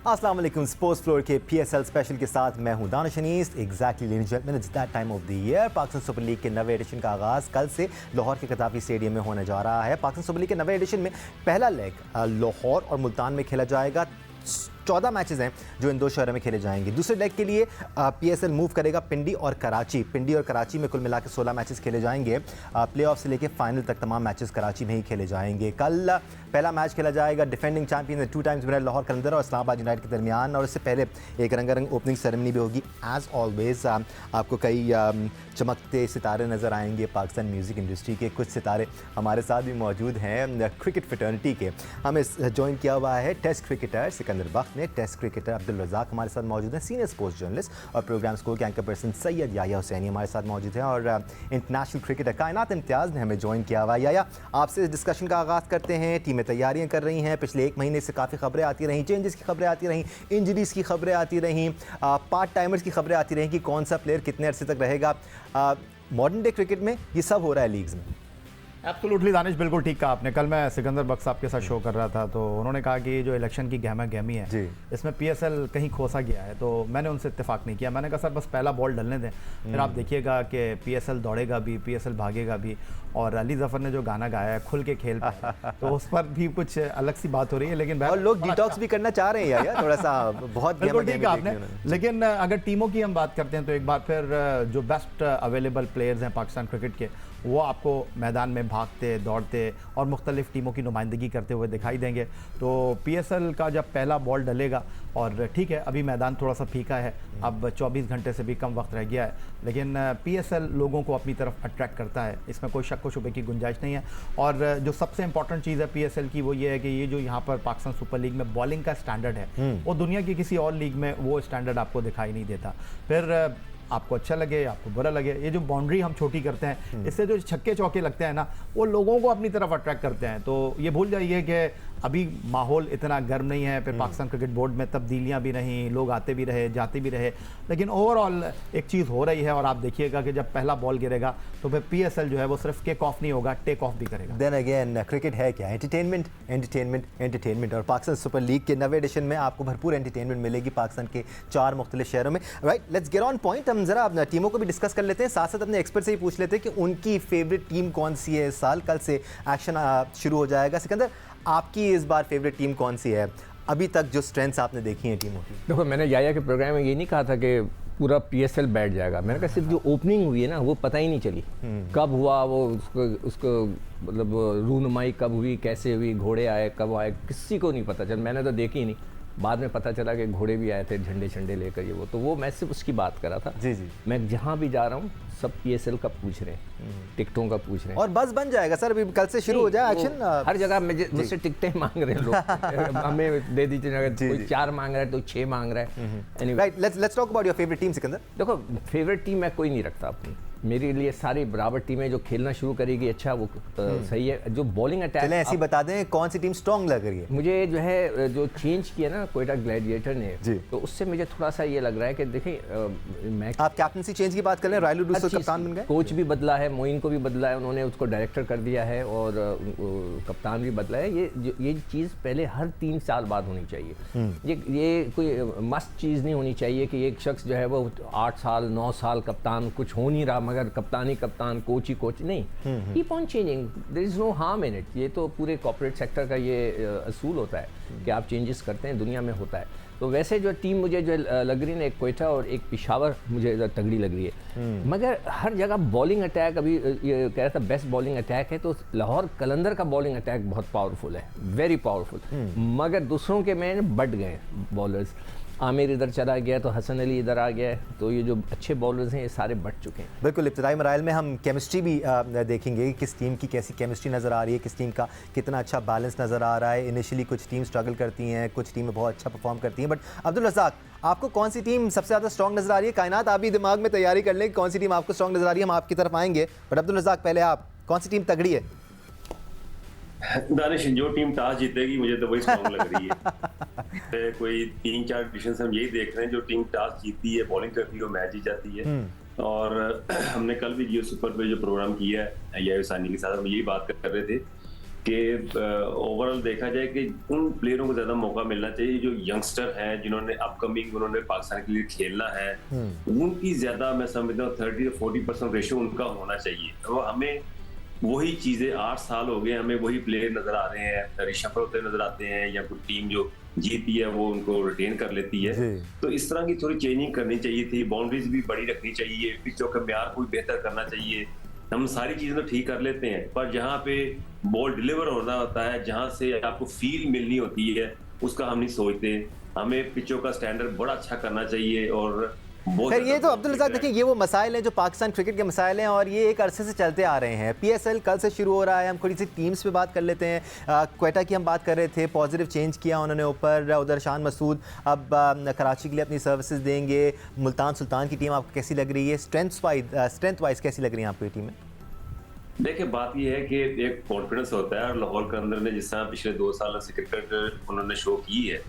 अस्सलाम वालेकुम। Sports floor के PSL स्पेशल के साथ मैं हूं Danish Anees. Exactly ladies and gentleman, it's that time of the year. Pakistan super league के 90वें एडिशन का आगाज़ कल से लाहौर के गद्दाफी स्टेडियम में होने जा रहा है। पाकिस्तान सुपर लीग के 90वें एडिशन में पहला लेग लाहौर और मुल्तान में खेला जाएगा। 14 मैचेस हैं जो इन दो शहरों में खेले जाएंगे। दूसरे लेग के लिए PSL मूव करेगा पिंडी और कराची। पिंडी और कराची में कुल मिला के 16 मैचेस खेले जाएंगे। प्लेऑफ से लेकर फाइनल तक तमाम मैचेस कराची में ही खेले जाएंगे। कल पहला मैच खेला जाएगा defending champion 2 times winner Lahore Qalandar और इस्लामाबाद यूनाइटेड के दरमियान, और इससे पहले एक रंगारंग ओपनिंग सेरेमनी भी होगी। एज ऑलवेज आपको कई चमकते सितारे नज़र आएंगे। पाकिस्तान म्यूज़िक इंडस्ट्री के कुछ सितारे हमारे साथ भी मौजूद हैं। क्रिकेट फ्रेटर्निटी के हमें ज्वाइन किया हुआ है टेस्ट क्रिकेटर सिकंदर बख्त ने, टेस्ट क्रिकेटर अब्दुल रज़ाक हमारे साथ मौजूद हैं, सीनियर स्पोर्ट्स जर्नलिस्ट और प्रोग्राम स्कूल के एंकर पर्सन सैयद याया हुसैनी हमारे साथ मौजूद हैं, और इंटरनेशनल क्रिकेटर कायनात इम्तियाज़ ने हमें ज्वाइन किया हुआ है। याया, आपसे इस डिस्कशन का आगाज़ करते हैं। टीमें तैयारियां कर रही हैं, पिछले एक महीने से काफ़ी खबरें आती रहीं, चेंजेस की खबरें आती रहीं, इंजरीज़ की खबरें आती रहीं, पार्ट टाइमर्स की खबरें आती रहीं कि कौन सा प्लेयर कितने अरसे तक रहेगा। मॉडर्न डे क्रिकेट में ये सब हो रहा है लीग्स में। एब्सोल्युटली दानिश, बिल्कुल ठीक कहा आपने। कल मैं सिकंदर बख्त साहब के साथ शो कर रहा था तो उन्होंने कहा कि जो इलेक्शन की गहमा गहमी है इसमें PSL कहीं खोसा गया है, तो मैंने उनसे इत्तेफाक नहीं किया। मैंने कहा सर बस पहला बॉल डलने दें, फिर आप देखिएगा कि PSL दौड़ेगा भी, PSL भागेगा भी। और अली जफर ने जो गाना गाया है खुल के खेल तो उस पर भी कुछ अलग सी बात हो रही है। लेकिन और लोग डिटॉक्स भी करना चाह रहे हैं यार, थोड़ा सा बहुत बिल्कुल ठीक है आपने। लेकिन अगर टीमों की हम बात करते हैं तो एक बार फिर जो बेस्ट अवेलेबल प्लेयर्स हैं पाकिस्तान क्रिकेट के, वो आपको मैदान में भागते दौड़ते और मुख्तलिफ टीमों की नुमाइंदगी करते हुए दिखाई देंगे। तो PSL का जब पहला बॉल डलेगा, और ठीक है अभी मैदान थोड़ा सा फीका है, अब 24 घंटे से भी कम वक्त रह गया है, लेकिन PSL लोगों को अपनी तरफ अट्रैक्ट करता है, इसमें कोई शक व शुबे की गुंजाइश नहीं है। और जो सबसे इंपॉर्टेंट चीज़ है PSL की वो ये है कि ये जो यहाँ पर पाकिस्तान सुपर लीग में बॉलिंग का स्टैंडर्ड है वो दुनिया की किसी और लीग में वो स्टैंडर्ड आपको दिखाई नहीं देता। फिर आपको अच्छा लगे आपको बुरा लगे, ये जो बाउंड्री हम छोटी करते हैं इससे जो छक्के चौके लगते हैं ना, वो लोगों को अपनी तरफ अट्रैक्ट करते हैं। तो ये भूल जाइए कि अभी माहौल इतना गर्म नहीं है, फिर पाकिस्तान क्रिकेट बोर्ड में तब्दीलियां भी नहीं, लोग आते भी रहे जाते भी रहे, लेकिन ओवरऑल एक चीज़ हो रही है। और आप देखिएगा कि जब पहला बॉल गिरेगा तो फिर PSL जो है वो सिर्फ किक ऑफ नहीं होगा, टेक ऑफ भी करेगा। देन अगेन क्रिकेट है क्या? Entertainment entertainment entertainment. और पाकिस्तान सुपर लीग के 90वें एडिशन में आपको भरपूर एंटरटेनमेंट मिलेगी पाकिस्तान के 4 मुख्तलिफ शहरों में। Right, let's get on point. हम जरा अपना टीमों को भी डिस्कस कर लेते हैं, साथ साथ अपने एक्सपर्ट से ही पूछ लेते हैं कि उनकी फेवरेट टीम कौन सी है इस साल। कल से एक्शन शुरू हो जाएगा। सिकंदर, आपकी इस बार फेवरेट टीम कौन सी है अभी तक जो स्ट्रेंथ्स आपने देखी हैं टीमों की? देखो, मैंने याया के प्रोग्राम में ये नहीं कहा था कि पूरा PSL बैठ जाएगा। मैंने कहा सिर्फ जो ओपनिंग हुई है ना वो पता ही नहीं चली कब हुआ, वो उसको मतलब रूनुमाई कब हुई, कैसे हुई, घोड़े आए कब आए, किसी को नहीं पता चल। मैंने तो देखी ही नहीं, बाद में पता चला कि घोड़े भी आए थे झंडे झंडे लेकर, ये वो। तो वो मैं सिर्फ उसकी बात कर रहा था। जी जी, मैं जहाँ भी जा रहा हूँ सब PSL का पूछ रहे हैं, टिकटों का पूछ रहे हैं। और बस बन जाएगा सर, अभी कल से शुरू हो जाए एक्शन। हर जगह मुझसे टिकटें मांग रहे हैं लोग हमें दे दीजिए, अगर कोई 4 मांग रहा है तो 6 मांग रहा है। Right, let's talk about your favourite team Sikandar. देखो, फेवरेट टीम मैं कोई नहीं रखता अपनी। मेरे लिए सारी बराबर टीमें जो खेलना शुरू करेगी अच्छा वो सही है। जो बॉलिंग अटैक, चलें ऐसी बता दें कौन सी टीम स्ट्रॉन्ग लग रही है? मुझे जो है जो चेंज किया ना कोयटा ग्लैडिएटर ने, तो उससे मुझे थोड़ा सा ये लग रहा है कि देखिए मैं, आप कैप्टनसी चेंज की बात कर रहे हैं, रायलू डूसो कप्तान बन गए, कोच भी बदला है, मोइन को भी बदला है उन्होंने, उसको डायरेक्टर कर दिया है, और कप्तान भी बदला है। ये चीज़ पहले हर 3 साल बाद होनी चाहिए। ये कोई मस्त चीज़ नहीं होनी चाहिए कि एक शख्स जो है वो 8 साल 9 साल कप्तान, कुछ हो नहीं रहा मगर कप्तान ही कप्तान, कोच ही कोच, नहीं। Keep on changing, there is no harm in it. ये तो पूरे कॉर्पोरेट सेक्टर का ये असूल होता है कि आप चेंजेस करते हैं, दुनिया में होता है। तो वैसे जो टीम मुझे जो लग रही है, एक कोयटा और एक पेशावर मुझे तगड़ी लग रही है। मगर हर जगह बॉलिंग अटैक, अभी ये कह रहा था बेस्ट बॉलिंग अटैक है, तो लाहौर कलंदर का बॉलिंग अटैक बहुत पावरफुल है, वेरी पावरफुल। मगर दूसरों के में बढ़ गए बॉलर्स। आमिर इधर चला गया तो हसन अली इधर आ गया है, तो ये जो अच्छे बॉलर्स हैं ये सारे बढ़ चुके हैं। बिल्कुल, इब्तिदाई मराइल में हम केमिस्ट्री भी देखेंगे, किस टीम की कैसी केमिस्ट्री नज़र आ रही है, किस टीम का कितना अच्छा बैलेंस नज़र आ रहा है। इनिशियली कुछ टीम स्ट्रगल करती हैं, कुछ टीमें बहुत अच्छा परफॉर्म करती हैं, बट अब्दुल रज़ाक, आपको कौन सी टीम सबसे ज़्यादा स्ट्रॉन्ग नज़र आ रही है? कायनात, आप भी दिमाग में तैयारी कर लें कौन सी टीम आपको स्ट्रॉन्ग नज़र आ रही है, हम आपकी तरफ आएंगे, बट अब्दुल रज़ाक पहले आप, कौन सी टीम तगड़ी है? दानिश, जो टीम टॉस जीतेगी मुझे तो वही स्ट्रॉन्ग लग रही है। कोई 3-4 डिविजन हम यही देख रहे हैं, जो टीम टॉस जीतती है, बॉलिंग करती है, वो मैच जीत जाती है। और हमने कल भी जियो सुपर पे जो प्रोग्राम किया है याया हुसैनी के साथ, हम यही बात कर रहे थे कि ओवरऑल देखा जाए कि उन प्लेयरों को ज्यादा मौका मिलना चाहिए जो यंगस्टर हैं, जिन्होंने अपकमिंग उन्होंने पाकिस्तान के लिए खेलना है, उनकी ज्यादा मैं समझता हूँ 30 से 40% रेशियो उनका होना चाहिए। तो हमें वही चीजें 8 साल हो गए, हमें वही प्लेयर नजर आ रहे हैं, रिशफल होते नजर आते हैं, या कोई टीम जो जीती है वो उनको रिटेन कर लेती है। तो इस तरह की थोड़ी चेंजिंग करनी चाहिए थी, बाउंड्रीज भी बड़ी रखनी चाहिए, पिचों का म्यार कोई बेहतर करना चाहिए। हम सारी चीजें तो ठीक कर लेते हैं, पर जहाँ पे बॉल डिलीवर होना होता है, जहाँ से आपको फील मिलनी होती है, उसका हम नहीं सोचते। हमें पिचों का स्टैंडर्ड बड़ा अच्छा करना चाहिए। और खैर ये तो अब्दुल रज़ाक देखिए, ये वो मसाइल हैं जो पाकिस्तान क्रिकेट के मसाइल हैं और ये एक अरसे से चलते आ रहे हैं। PSL कल से शुरू हो रहा है। हम थोड़ी सी टीम्स पे बात कर लेते हैं। क्वेटा की हम बात कर रहे थे, पॉजिटिव चेंज किया उन्होंने ऊपर। उधर शान मसूद अब कराची के लिए अपनी सर्विसेज देंगे। मुल्तान सुल्तान की टीम आपको कैसी लग रही है? स्ट्रेंथ वाइज कैसी लग रही है आपको ये टीमें? देखिए बात यह है कि एक कॉन्फिडेंस होता है, और लाहौर के अंदर ने जिस तरह पिछले 2 सालों से क्रिकेट उन्होंने शो की है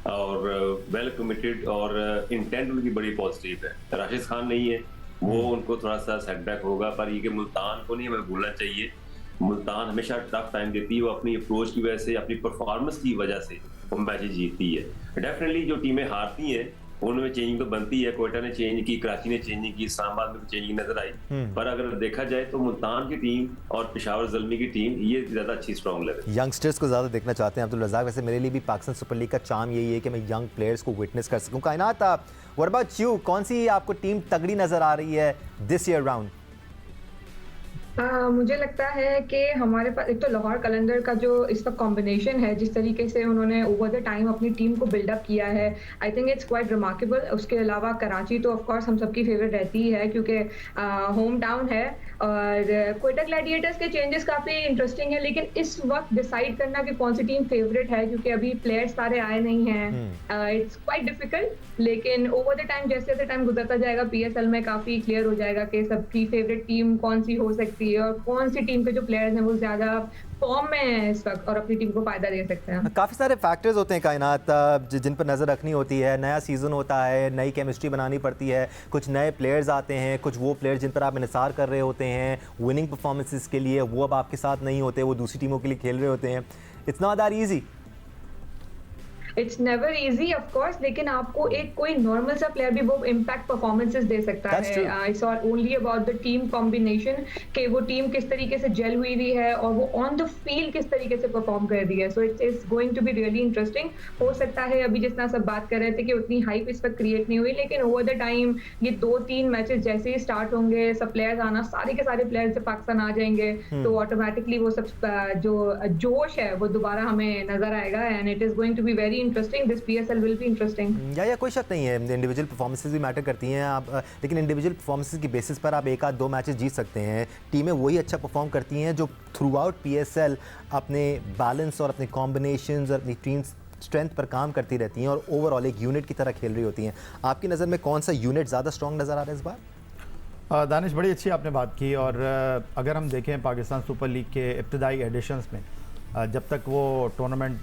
और वेल कमिटेड और इंटेंट उनकी बड़ी पॉजिटिव है। राशिद खान नहीं है, वो उनको थोड़ा सा सेटबैक होगा, पर ये कि मुल्तान को नहीं हमें भूलना चाहिए। मुल्तान हमेशा टफ टाइम देती है, वो अपनी अप्रोच की वजह से, अपनी परफॉर्मेंस की वजह से वो मैचेस जीतती है। डेफिनेटली जो टीमें हारती हैं उनमें चेंजिंग तो बनती है। कोयटा ने चेंज की, कराची ने चेंज की, इस्लामाबाद में चेंजिंग नजर आई, पर अगर देखा जाए तो मुल्तान की टीम और पेशावर ज़ल्मी की टीम ये ज्यादा अच्छी स्ट्रॉन्ग लग रही है। यंगस्टर्स को ज़्यादा देखना चाहते हैं अब्दुल रज़ाक। वैसे मेरे लिए भी पाकिस्तान सुपर लीग का चार्म यही है कि मैं यंग प्लेयर्स को विटनेस कर सकूं। कायनात, व्हाट अबाउट यू? कौन सी आपको टीम तगड़ी नज़र आ रही है दिस ईयर राउंड? मुझे लगता है कि हमारे पास एक तो लाहौर कलंदर का जो इसका कॉम्बिनेशन है, जिस तरीके से उन्होंने ओवर द टाइम अपनी टीम को बिल्डअप किया है, I think it's quite remarkable. उसके अलावा कराची तो ऑफ कोर्स हम सबकी फेवरेट रहती ही है क्योंकि होम टाउन है। और क्वेटा ग्लैडिएटर्स के चेंजेस काफ़ी इंटरेस्टिंग है, लेकिन इस वक्त डिसाइड करना कि कौन सी टीम फेवरेट है क्योंकि अभी प्लेयर्स सारे आए नहीं हैं, इट्स क्वाइट डिफिकल्ट। लेकिन ओवर द टाइम जैसे जैसे टाइम गुजरता जाएगा PSL में काफ़ी क्लियर हो जाएगा कि सबकी फेवरेट टीम कौन सी हो सकती है और कौन सी टीम के जो प्लेयर्स हैं वो ज़्यादा फॉर्म में है इस वक्त और अपनी टीम को फायदा दे सकते हैं। काफ़ी सारे फैक्टर्स होते हैं कायनात जिन पर नज़र रखनी होती है। नया सीज़न होता है, नई केमिस्ट्री बनानी पड़ती है, कुछ नए प्लेयर्स आते हैं, कुछ वो प्लेयर्स जिन पर आप इंतज़ार कर रहे होते हैं विनिंग परफॉर्मेंसेस के लिए, वो अब आपके साथ नहीं होते, वो दूसरी टीमों के लिए खेल रहे होते हैं। It's not that easy. It's never easy of course, लेकिन आपको एक कोई नॉर्मल सा प्लेयर भी वो इम्पैक्ट परफॉर्मेंसेस दे सकता है। It's only about the team combination कि वो टीम किस तरीके से जेल हुई हुई है और वो ऑन द फील्ड किस तरीके से परफॉर्म कर रही है। So it's going to be really interesting. हो सकता है अभी जिस तरह सब बात कर रहे थे कि उतनी हाइप इस वक्त क्रिएट नहीं हुई, लेकिन ओवर द टाइम ये 2-3 मैचेस जैसे ही स्टार्ट होंगे, सब प्लेयर्स आना, सारे के सारे प्लेयर्स जब पाकिस्तान आ जाएंगे तो ऑटोमेटिकली वो सब जो जोश है वो दोबारा हमें नजर आएगा। And it is going to be very interesting. This PSL will be interesting। या कोई शक नहीं है, इंडिविजुअल परफॉर्मेंसेस भी मैटर करती हैं आप, लेकिन इंडिविजुअल परफॉर्मेंसेस की बेसिस पर आप 1-2 मैचेस जीत सकते हैं। टीमें वही अच्छा परफॉर्म करती हैं जो थ्रू आउट PSL अपने बैलेंस और अपने कॉम्बिनेशंस और अपनी टीम स्ट्रेंथ पर काम करती रहती हैं और ओवरऑल एक यूनिट की तरह खेल रही होती हैं। आपकी नज़र में कौन सा यूनिट ज़्यादा स्ट्रॉन्ग नज़र आ रहा है इस बार? दानिश, बड़ी अच्छी आपने बात की। और अगर हम देखें पाकिस्तान सुपर लीग के इब्तदाई एडिशंस में, जब तक वो टूर्नामेंट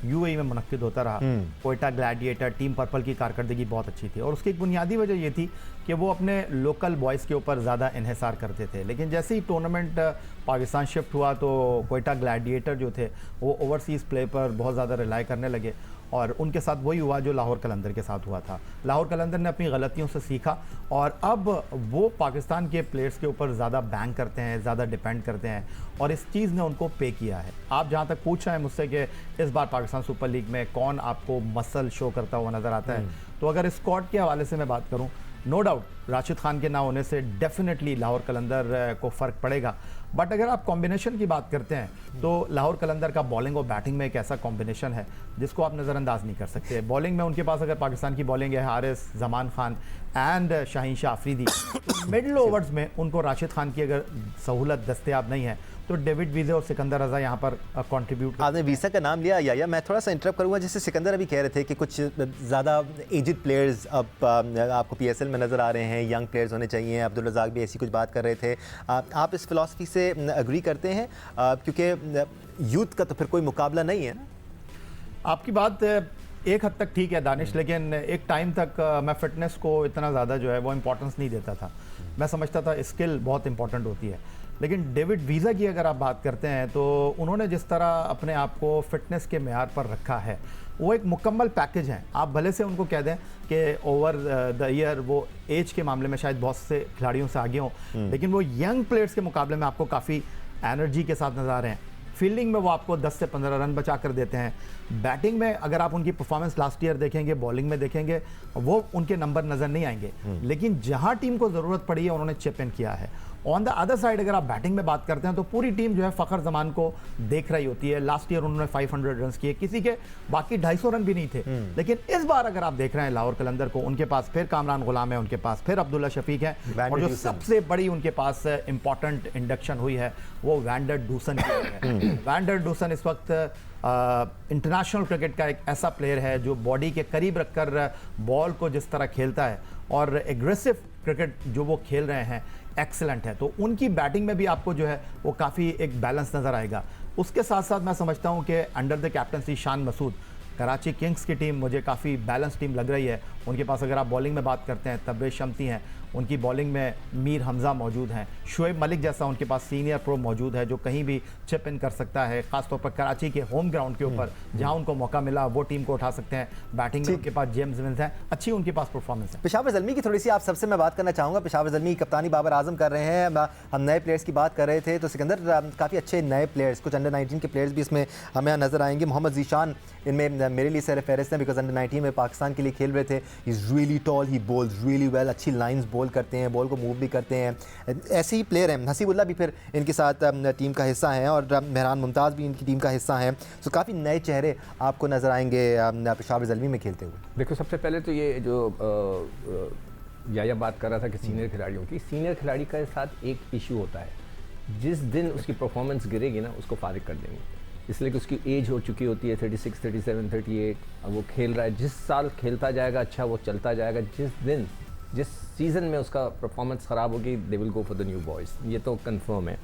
UAE में मुनक्किद होता रहा, कोयटा ग्लैडिएटर टीम पर्पल की कारकर्दगी बहुत अच्छी थी और उसकी एक बुनियादी वजह ये थी कि वो अपने लोकल बॉयज़ के ऊपर ज़्यादा इन्हिसार करते थे। लेकिन जैसे ही टूर्नामेंट पाकिस्तान शिफ्ट हुआ तो कोयटा ग्लैडिएटर जो थे वो ओवरसीज़ प्ले पर बहुत ज़्यादा रिलाई करने लगे और उनके साथ वही हुआ जो लाहौर कलंदर के साथ हुआ था। लाहौर कलंदर ने अपनी गलतियों से सीखा और अब वो पाकिस्तान के प्लेयर्स के ऊपर ज़्यादा बैंक करते हैं, ज़्यादा डिपेंड करते हैं और इस चीज़ ने उनको पे किया है। आप जहाँ तक पूछ रहे हैं मुझसे कि इस बार पाकिस्तान सुपर लीग में कौन आपको मसल शो करता हुआ नज़र आता है, तो अगर स्क्वाड के हवाले से मैं बात करूँ, नो डाउट राशिद खान के ना होने से डेफिनेटली लाहौर कलंदर को फ़र्क पड़ेगा। बट अगर आप कॉम्बिनेशन की बात करते हैं तो लाहौर कलंदर का बॉलिंग और बैटिंग में एक ऐसा कॉम्बिनेशन है जिसको आप नज़रअंदाज नहीं कर सकते। बॉलिंग में उनके पास अगर पाकिस्तान की बॉलिंग है हारिस, जमान खान एंड शाहीन शाह अफरीदी, तो मिडल ओवर्स में उनको राशिद खान की अगर सहूलत दस्तयाब नहीं है तो डेविड वीज़े और सिकंदर रज़ा यहाँ पर कंट्रीब्यूट। आपने वीसा का नाम लिया या मैं थोड़ा सा इंटरप्ट करूँगा, जैसे सिकंदर अभी कह रहे थे कि कुछ ज़्यादा एजड प्लेयर्स अब आपको PSL में नज़र आ रहे हैं, यंग प्लेयर्स होने चाहिए। अब्दुल रज़ाक भी ऐसी कुछ बात कर रहे थे। आप इस फिलॉसफी से अग्री करते हैं? क्योंकि यूथ का तो फिर कोई मुकाबला नहीं है ना। आपकी बात एक हद तक ठीक है दानिश, लेकिन एक टाइम तक मैं फिटनेस को इतना ज़्यादा जो है वो इम्पोर्टेंस नहीं देता था। मैं समझता था स्किल बहुत इंपॉर्टेंट होती है, लेकिन डेविड वीज़ा की अगर आप बात करते हैं तो उन्होंने जिस तरह अपने आप को फिटनेस के मेयार पर रखा है वो एक मुकम्मल पैकेज है। आप भले से उनको कह दें कि ओवर द ईयर वो एज के मामले में शायद बहुत से खिलाड़ियों से आगे हों, लेकिन वो यंग प्लेयर्स के मुकाबले में आपको काफ़ी एनर्जी के साथ नजर आ रहे हैं। फील्डिंग में वो आपको 10 से 15 रन बचा कर देते हैं। बैटिंग में अगर आप उनकी परफॉर्मेंस लास्ट ईयर देखेंगे, बॉलिंग में देखेंगे, वो उनके नंबर नज़र नहीं आएंगे, लेकिन जहां टीम को ज़रूरत पड़ी है उन्होंने चिप इन किया है। ऑन द अदर साइड अगर आप बैटिंग में बात करते हैं तो पूरी टीम जो है फ़खर जमान को देख रही होती है। लास्ट ईयर उन्होंने 500 रन किए, किसी के बाकी 250 रन भी नहीं थे, लेकिन इस बार अगर आप देख रहे हैं लाहौर कलंदर को, उनके पास फिर कामरान गुलाम है, उनके पास फिर अब्दुल्ला शफीक है, और जो सबसे बड़ी उनके पास इंपॉर्टेंट इंडक्शन हुई है वो वैंडर डूसन की है। वैंडर डूसन इस वक्त इंटरनेशनल क्रिकेट का एक ऐसा प्लेयर है जो बॉडी के करीब रखकर बॉल को जिस तरह खेलता है और एग्रेसिव क्रिकेट जो वो खेल रहे हैं एक्सीलेंट है। तो उनकी बैटिंग में भी आपको जो है वो काफ़ी एक बैलेंस नज़र आएगा। उसके साथ साथ मैं समझता हूं कि under the captaincy Shan Masood, Karachi Kings की टीम मुझे काफ़ी बैलेंस टीम लग रही है। उनके पास अगर आप बॉलिंग में बात करते हैं तब्रेज़ शम्सी हैं, उनकी बॉलिंग में मीर हमज़ा मौजूद हैं, शुएब मलिक जैसा उनके पास सीनियर प्रो मौजूद है जो कहीं भी चिप इन कर सकता है, खासतौर पर कराची के होम ग्राउंड के ऊपर जहां उनको मौका मिला वो टीम को उठा सकते हैं। बैटिंग में उनके पास जेम्स विंस हैं, अच्छी उनके पास परफॉर्मेंस है। पेशावर ज़ल्मी की थोड़ी सी आप सबसे मैं बात करना चाहूँगा। पेशावर ज़ल्मी कप्तानी बाबर आजम कर रहे हैं, हम नए प्लेयर्स की बात कर रहे थे तो सिकंदर काफ़ी अच्छे नए प्लेयर्स, कुछ अंडर 19 के प्लेयर्स भी इसमें हमें नज़र आएंगे। मोहम्मद ज़ीशान इनमें मेरे लिए सर फहरिस्त हैं बिकॉज अंडर 19 में पाकिस्तान के लिए खेल रहे थे। He is really tall, he bowls really well, अच्छी लाइंस बॉल करते हैं, बॉल को मूव भी करते हैं। ऐसे ही प्लेयर हैं। हसीबुल्ला भी फिर इनके साथ टीम का हिस्सा हैं और मेहरान मुमताज़ भी इनकी टीम का हिस्सा हैं। तो काफ़ी नए चेहरे आपको नज़र आएंगे पेशावर ज़ल्मी में खेलते हुए। देखो, सबसे पहले तो ये जो या बात कर रहा था कि सीनियर खिलाड़ियों की, सीनियर खिलाड़ी के साथ एक इशू होता है, जिस दिन उसकी परफॉर्मेंस गिरेगी ना उसको फारिग कर देंगे, इसलिए कि उसकी एज हो चुकी होती है 36, 37, 38। अब वो खेल रहा है, जिस साल खेलता जाएगा अच्छा वो चलता जाएगा, जिस सीज़न में उसका परफॉर्मेंस ख़राब होगी they will go for the new boys, ये तो कंफर्म है।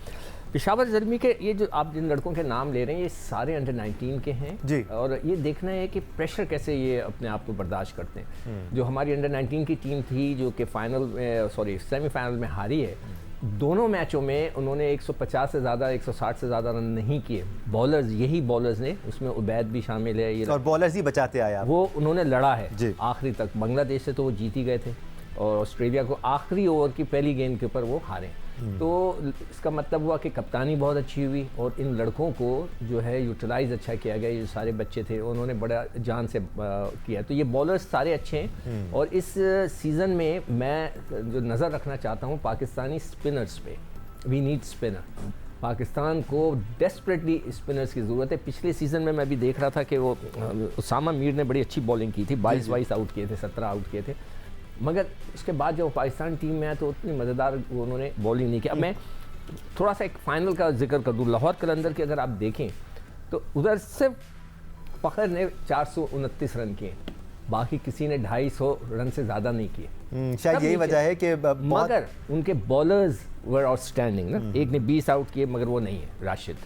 पेशावर ज़ल्मी के ये जो आप जिन लड़कों के नाम ले रहे हैं ये सारे अंडर 19 के हैं जी। और ये देखना है कि प्रेशर कैसे ये अपने आप को बर्दाश्त करते हैं। जो हमारी अंडर 19 की टीम थी जो कि सेमीफाइनल में हारी है, दोनों मैचों में उन्होंने 150 से ज़्यादा 160 से ज़्यादा रन नहीं किए। बॉलर्स, यही बॉलर्स ने, उसमें उबैद भी शामिल है, ये और बॉलर्स ही बचाते आए आप। वो उन्होंने लड़ा है जी। आखिरी तक। बांग्लादेश से तो वो जीत ही गए थे और ऑस्ट्रेलिया को आखिरी ओवर की पहली गेंद के ऊपर वो हारे। तो इसका मतलब हुआ कि कप्तानी बहुत अच्छी हुई और इन लड़कों को जो है यूटिलाइज अच्छा किया गया। ये सारे बच्चे थे उन्होंने बड़ा जान से किया, तो ये बॉलर्स सारे अच्छे हैं। और इस सीज़न में मैं जो नज़र रखना चाहता हूँ पाकिस्तानी स्पिनर्स पे। We need spinner. पाकिस्तान को डेस्परेटली स्पिनर्स की ज़रूरत है। पिछले सीज़न में मैं भी देख रहा था कि वो उसामा मीर ने बड़ी अच्छी बॉलिंग की थी, 22 आउट किए थे, 17 आउट किए थे, मगर उसके बाद जब पाकिस्तान टीम में आया तो उतनी मज़ेदार उन्होंने बॉलिंग नहीं की। अब मैं थोड़ा सा एक फ़ाइनल का जिक्र कर दूँ। लाहौर कलंदर की अगर आप देखें तो उधर सिर्फ फ़खर ने 429 रन किए, बाकी किसी ने 250 रन से ज़्यादा नहीं किए। शायद यही वजह है कि मगर उनके बॉलर्स वर आउटस्टैंडिंग ना। एक ने 20 आउट किए मगर वो नहीं है राशिद,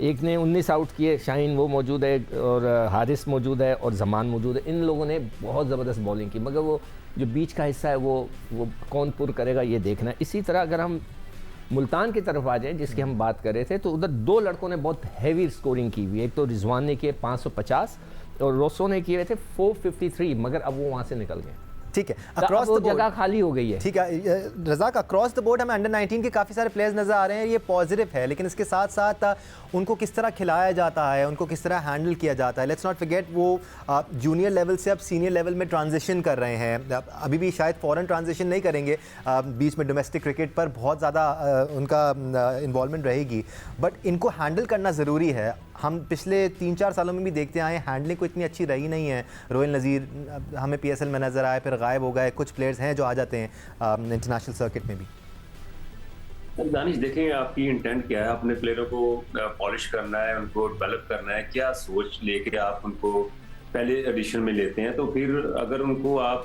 एक ने 19 आउट किए, शाहीन वो मौजूद है और हारिस मौजूद है और जमान मौजूद है। इन लोगों ने बहुत ज़बरदस्त बॉलिंग की, मगर वो जो बीच का हिस्सा है वो कौन पुर करेगा ये देखना है। इसी तरह अगर हम मुल्तान की तरफ आ जाएं जिसकी हम बात कर रहे थे, तो उधर दो लड़कों ने बहुत हैवी स्कोरिंग की हुई है। एक तो रिजवान ने किए 550 और रोसो ने किए थे 453, मगर अब वो वहाँ से निकल गए। ठीक है, अक्रॉस द जगह खाली हो गई है। ठीक है रज़ाक, अक्रॉस द बोर्ड हमें अंडर 19 के काफ़ी सारे प्लेयर्स नज़र आ रहे हैं, ये पॉजिटिव है, लेकिन इसके साथ साथ उनको किस तरह खिलाया जाता है, उनको किस तरह हैंडल किया जाता है। लेट्स नॉट फॉरगेट वो जूनियर लेवल से अब सीनियर लेवल में ट्रांजिशन कर रहे हैं, अभी भी शायद फॉरेन ट्रांजिशन नहीं करेंगे, बीच में डोमेस्टिक क्रिकेट पर बहुत ज़्यादा उनका इन्वॉल्वमेंट रहेगी, बट इनको हैंडल करना ज़रूरी है। हम पिछले 3-4 सालों में भी देखते आए हैंडलिंग को इतनी अच्छी रही नहीं है। रोहिल नज़ीर हमें PSL में नज़र आए, फिर गायब हो गए, कुछ प्लेयर्स हैं जो आ जाते हैं इंटरनेशनल सर्किट में भी। दानिश, देखेंगे आपकी इंटेंट क्या है, अपने प्लेयरों को पॉलिश करना है, उनको डेवलप करना है, क्या सोच लेके आप उनको पहले एडिशन में लेते हैं, तो फिर अगर उनको आप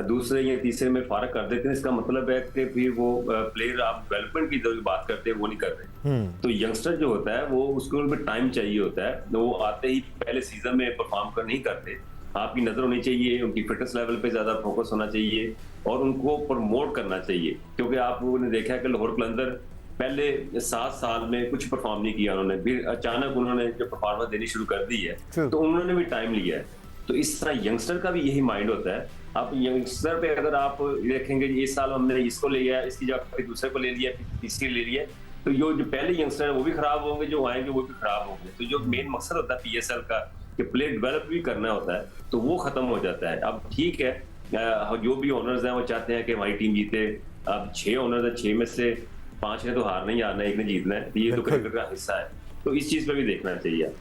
दूसरे या तीसरे में फारग कर देते हैं, इसका मतलब है कि फिर वो प्लेयर आप डेवलपमेंट की जो बात करते हैं वो नहीं कर रहे। तो यंगस्टर जो होता है वो उसको टाइम चाहिए होता है, वो आते ही पहले सीजन में परफॉर्म कर नहीं करते। आपकी नजर होनी चाहिए, उनकी फिटनेस लेवल पे ज्यादा फोकस होना चाहिए और उनको प्रमोट करना चाहिए, क्योंकि आप लोगों ने देखा है कि लाहौर कलंदर पहले 7 साल में कुछ परफॉर्म नहीं किया उन्होंने, फिर अचानक उन्होंने जो परफॉर्मेंस देनी शुरू कर दी है तो उन्होंने भी टाइम लिया है। तो इस तरह यंगस्टर का भी यही माइंड होता है। आप यंगस्टर पे अगर आप देखेंगे इस साल हमने इसको ले लिया, इसकी जगह फिर दूसरे को ले लिया, फिर तीसरे ले लिया, तो जो पहले यंगस्टर है वो भी खराब होंगे, जो आएंगे वो भी खराब होंगे। तो जो मेन मकसद होता है PSL का कि प्लेयर डेवलप भी करना होता है, तो वो खत्म हो जाता है। अब ठीक है, जो भी ओनर्स हैं वो चाहते हैं कि हमारी टीम जीते। अब 6 ओनर्स है, 6 में से 5 ने तो हारना ही हारना है, 1 ने जीतना है, ये तो क्रिकेट का हिस्सा है। तो इस चीज पे भी देखना चाहिए।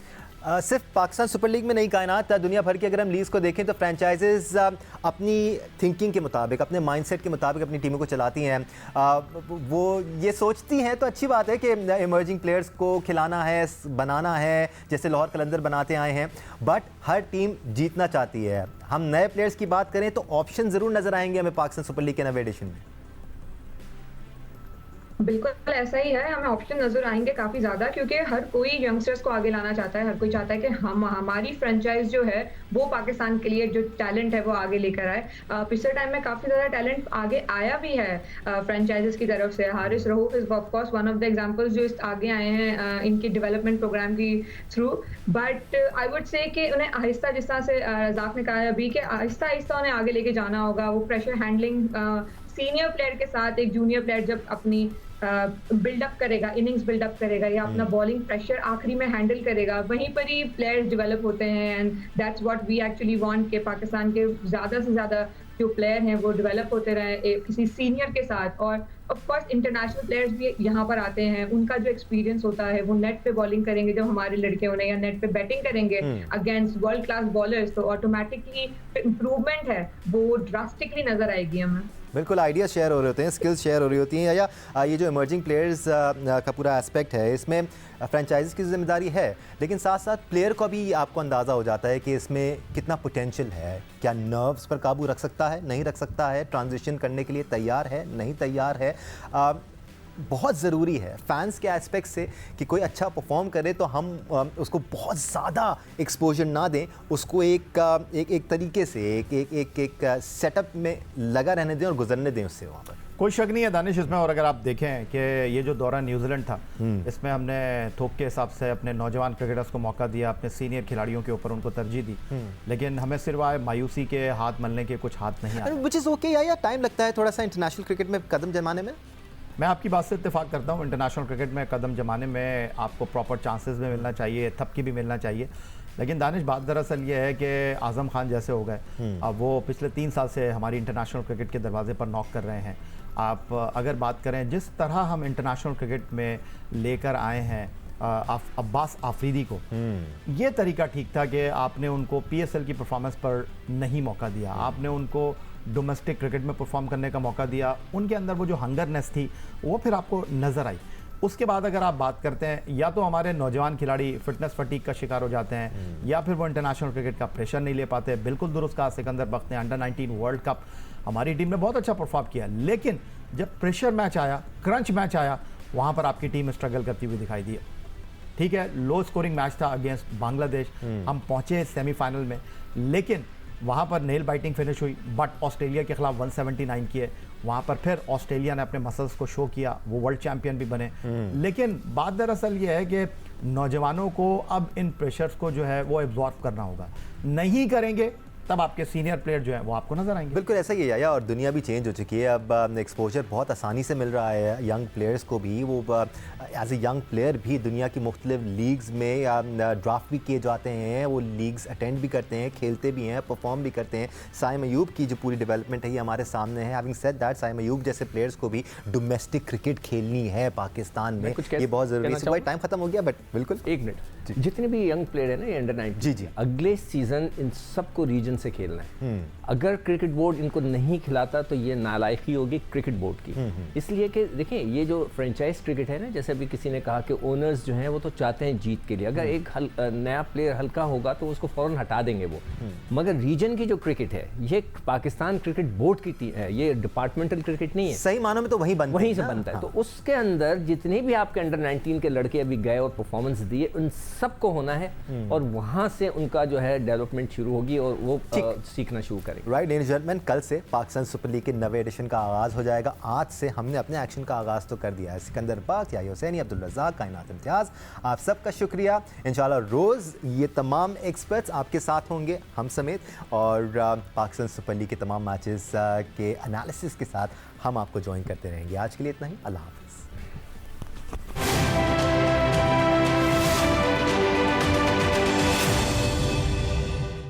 सिर्फ पाकिस्तान सुपर लीग में नहीं कायनात, दुनिया भर की अगर हम लीग्स को देखें तो फ्रेंचाइजेज अपनी थिंकिंग के मुताबिक, अपने माइंडसेट के मुताबिक अपनी टीमों को चलाती हैं। वो ये सोचती हैं तो अच्छी बात है कि इमर्जिंग प्लेयर्स को खिलाना है, बनाना है, जैसे लाहौर कलंदर बनाते आए हैं, बट हर टीम जीतना चाहती है। हम नए प्लेयर्स की बात करें तो ऑप्शन ज़रूर नज़र आएंगे हमें पाकिस्तान सुपर लीग के नवे एडिशन में। बिल्कुल ऐसा ही है, हमें ऑप्शन नजर आएंगे काफी ज्यादा, क्योंकि हर कोई यंगस्टर्स को आगे लाना चाहता है। हर कोई चाहता है कि हमारी फ्रेंचाइज जो है वो पाकिस्तान के लिए जो टैलेंट है वो आगे लेकर आए। पिछले टाइम में काफी ज्यादा टैलेंट आगे आया भी है फ्रेंचाइजेस की तरफ से। Haris Rauf is of course one of the examples जो आगे आए हैं इनकी डेवलपमेंट प्रोग्राम की through. But I would say कि उन्हें आहिस्ता, जिस तरह से रज़ाक ने कहा अभी, कि आहिस्ता आहिस्ता उन्हें आगे लेके जाना होगा। वो प्रेशर हैंडलिंग सीनियर प्लेयर के साथ एक जूनियर प्लेयर जब अपनी बिल्डअप करेगा, इनिंग्स बिल्डअप करेगा या अपना बॉलिंग प्रेशर आखिरी में हैंडल करेगा, वहीं पर ही प्लेयर्स डेवलप होते हैं। And that's what we actually want, के पाकिस्तान के ज़्यादा से ज़्यादा जो प्लेयर हैं वो डेवलप होते रहे किसी सीनियर के साथ। और ऑफ कोर्स इंटरनेशनल प्लेयर्स भी यहाँ पर आते हैं, उनका जो एक्सपीरियंस होता है वो नेट पे बॉलिंग करेंगे जब हमारे लड़के होने, या नेट पे बैटिंग करेंगे अगेंस्ट वर्ल्ड क्लास बॉलर्स, तो ऑटोमेटिकली इम्प्रूवमेंट है वो ड्रास्टिकली नजर आएगी हमें। बिल्कुल, आइडियाज़ शेयर हो रहे होते हैं, स्किल्स शेयर हो रही होती हैं। या ये जो इमर्जिंग प्लेयर्स का पूरा एस्पेक्ट है, इसमें फ्रेंचाइजीज़ की जिम्मेदारी है, लेकिन साथ साथ प्लेयर को भी आपको अंदाज़ा हो जाता है कि इसमें कितना पोटेंशियल है, क्या नर्व्स पर काबू रख सकता है, नहीं रख सकता है, ट्रांजिशन करने के लिए तैयार है, नहीं तैयार है। बहुत ज़रूरी है फैंस के एस्पेक्ट से कि कोई अच्छा परफॉर्म करे तो हम उसको बहुत ज़्यादा एक्सपोजर ना दें, उसको एक तरीके से एक सेटअप में लगा रहने दें और गुजरने दें उससे वहाँ पर। कोई शक नहीं है दानिश इसमें। और अगर आप देखें कि ये जो दौरा न्यूजीलैंड था, इसमें हमने थोक के हिसाब से अपने नौजवान क्रिकेटर्स को मौका दिया, अपने सीनियर खिलाड़ियों के ऊपर उनको तरजीह दी, लेकिन हमें सिर्फ मायूसी के हाथ मलने के कुछ हाथ नहीं आए। विच इज़ ओके, या टाइम लगता है थोड़ा सा इंटरनेशनल क्रिकेट में कदम जमाने में। मैं आपकी बात से इत्तेफाक करता हूँ। इंटरनेशनल क्रिकेट में कदम जमाने में आपको प्रॉपर चांसेस भी मिलना चाहिए, थपकी भी मिलना चाहिए। लेकिन दानिश, बात दरअसल ये है कि आज़म खान जैसे हो गए, अब वो पिछले 3 साल से हमारी इंटरनेशनल क्रिकेट के दरवाजे पर नॉक कर रहे हैं। आप अगर बात करें जिस तरह हम इंटरनेशनल क्रिकेट में लेकर आए हैं अब्बास आफरीदी को, ये तरीका ठीक था कि आपने उनको PSL की परफॉर्मेंस पर नहीं मौका दिया, आपने उनको डोमेस्टिक क्रिकेट में परफॉर्म करने का मौका दिया। उनके अंदर वो जो हंगरनेस थी वो फिर आपको नज़र आई। उसके बाद अगर आप बात करते हैं, या तो हमारे नौजवान खिलाड़ी फिटनेस फटीक का शिकार हो जाते हैं, या फिर वो इंटरनेशनल क्रिकेट का प्रेशर नहीं ले पाते। बिल्कुल दुरुस्त कहा सिकंदर बख्त ने, अंडर 19 वर्ल्ड कप हमारी टीम ने बहुत अच्छा परफॉर्म किया, लेकिन जब प्रेशर मैच आया, क्रंच मैच आया, वहाँ पर आपकी टीम स्ट्रगल करती हुई दिखाई दी। ठीक है, लो स्कोरिंग मैच था अगेंस्ट बांग्लादेश, हम पहुँचे सेमीफाइनल में, लेकिन वहाँ पर नेल बाइटिंग फिनिश हुई। बट ऑस्ट्रेलिया के खिलाफ 179 किए, वहाँ पर फिर ऑस्ट्रेलिया ने अपने मसल्स को शो किया, वो वर्ल्ड चैंपियन भी बने। लेकिन बात दरअसल ये है कि नौजवानों को अब इन प्रेशर्स को जो है वो एब्जॉर्ब करना होगा। नहीं करेंगे तब आपके सीनियर प्लेयर जो है वो आपको नजर आएंगे। बिल्कुल ऐसा ही है यार, और दुनिया भी चेंज हो चुकी है। अब एक्सपोजर बहुत आसानी से मिल रहा है यंग प्लेयर्स को भी। वो एज ए यंग प्लेयर भी दुनिया की मुख्तलिफ लीग्स में ड्राफ्ट भी किए जाते हैं, वो लीग्स अटेंड भी करते हैं, खेलते भी हैं, परफॉर्म भी करते हैं। साइम अयूब की जो पूरी डेवलपमेंट है ये हमारे सामने है। Having said that, Saim Ayub जैसे प्लेयर्स को भी डोमेस्टिक क्रिकेट खेलनी है पाकिस्तान में, ये बहुत ज़रूरी है। टाइम खत्म हो गया, बट बिल्कुल 1 मिनट, जितने भी यंग प्लेयर है ना, ये अंडर 19, जी अगले सीजन इन सबको रीजन से खेलना है। अगर क्रिकेट बोर्ड इनको नहीं खिलाता तो ये नालायकी होगी क्रिकेट बोर्ड की। इसलिए कि देखिए, ये जो फ्रेंचाइज क्रिकेट है ना, जैसे अभी किसी ने कहा कि ओनर्स जो हैं वो तो चाहते हैं जीत के लिए। अगर एक नया प्लेयर हल्का होगा तो उसको फौरन हटा देंगे वो। मगर रीजन की जो क्रिकेट है ये पाकिस्तान क्रिकेट बोर्ड की है, ये डिपार्टमेंटल क्रिकेट नहीं है। सही मानों में तो वहीं से बनता है। तो उसके अंदर जितने भी आपके अंडर 19 के लड़के अभी गए और परफॉर्मेंस दिए, उन सबको होना है और वहाँ से उनका जो है डेवलपमेंट शुरू होगी और वो सीखना शुरू करेंगे। राइट लेडीज एंड जेंटलमैन, कल से पाकिस्तान सुपर लीग के नवे एडिशन का आगाज़ हो जाएगा। आज से हमने अपने एक्शन का आगाज़ तो कर दिया है। सिकंदर बख्श, याहिया हुसैनी, अब्दुल रज़ाक, कायनात इम्तियाज़, आप सबका शुक्रिया। इंशाल्लाह रोज़ ये तमाम एक्सपर्ट्स आपके साथ होंगे, हम समेत, और पाकिस्तान सुपर लीग के तमाम मैचेस के एनालिसिस के साथ हम आपको ज्वाइन करते रहेंगे। आज के लिए इतना ही, अल्लाह हाफ़िज़।